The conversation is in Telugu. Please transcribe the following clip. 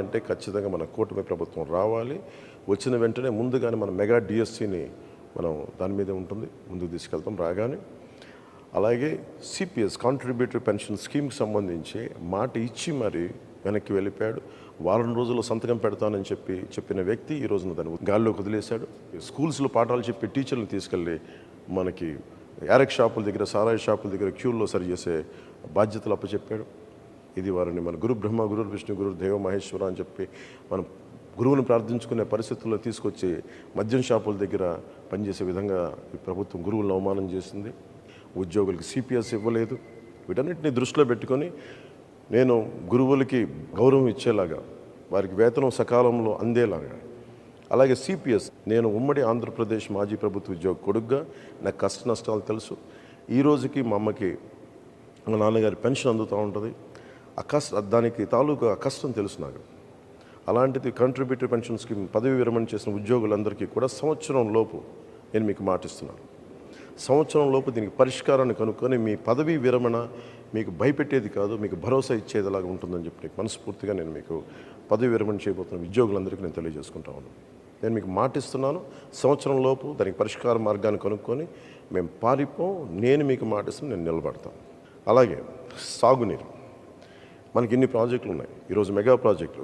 అంటే ఖచ్చితంగా మన కూటమి ప్రభుత్వం రావాలి. వచ్చిన వెంటనే ముందుగానే మన మెగా డిఎస్సిని మనం దాని మీదే ఉంటుంది, ముందుకు తీసుకెళ్తాం రాగానే. అలాగే సిపిఎస్ కాంట్రిబ్యూటరీ పెన్షన్ స్కీమ్కి సంబంధించి మాట ఇచ్చి మరి వెనక్కి వెళ్ళిపోయాడు. వారం రోజుల్లో సంతకం పెడతానని చెప్పిన వ్యక్తి ఈ రోజున దాన్ని గాల్లోకి వదిలేశాడు. స్కూల్స్లో పాఠాలు చెప్పి టీచర్లను తీసుకెళ్ళి మనకి యారెక్ షాపుల దగ్గర, సారాయి షాపుల దగ్గర క్యూల్లో సరి చేసే బాధ్యతలు అప్పచెప్పాడు. ఇది వారిని మన గురు బ్రహ్మ, గురు విష్ణు, గురు దేవ మహేశ్వర అని చెప్పి మనం గురువుని ప్రార్థించుకునే పరిస్థితుల్లో తీసుకొచ్చి మద్యం షాపుల దగ్గర పనిచేసే విధంగా ఈ ప్రభుత్వం గురువులను అవమానం చేసింది. ఉద్యోగులకి సిపిఎస్ ఇవ్వలేదు. వీటన్నిటిని దృష్టిలో పెట్టుకొని నేను గురువులకి గౌరవం ఇచ్చేలాగా, వారికి వేతనం సకాలంలో అందేలాగా, అలాగే సిపిఎస్ నేను ఉమ్మడి ఆంధ్రప్రదేశ్ మాజీ ప్రభుత్వ ఉద్యోగ కొడుగ్గా నాకు కష్ట నష్టాలు తెలుసు. ఈ రోజుకి మా అమ్మకి మా నాన్నగారి పెన్షన్ అందుతూ ఉంటుంది. దానికి తాలూకా కష్టం తెలుసు నాకు. అలాంటిది కాంట్రిబ్యూటరీ పెన్షన్ స్కీమ్ పదవి విరమణ చేసిన ఉద్యోగులందరికీ కూడా సంవత్సరం లోపు నేను మీకు మాటిస్తున్నాను. సంవత్సరం లోపు దీనికి పరిష్కారాన్ని కనుక్కొని మీ పదవీ విరమణ మీకు భయపెట్టేది కాదు, మీకు భరోసా ఇచ్చేదిలాగా ఉంటుందని చెప్పి మనస్ఫూర్తిగా నేను మీకు పదవి విరమణ చేయబోతున్న ఉద్యోగులందరికీ నేను తెలియజేసుకుంటా ఉన్నాను. నేను మీకు మాటిస్తున్నాను, సంవత్సరం లోపు దానికి పరిష్కార మార్గాన్ని కనుక్కొని మేము పారిపోం. నేను మీకు మాటిస్తున్నాను, నేను నిలబడతాను. అలాగే సాగునీరు, మనకి ఇన్ని ప్రాజెక్టులు ఉన్నాయి. ఈరోజు మెగా ప్రాజెక్టులు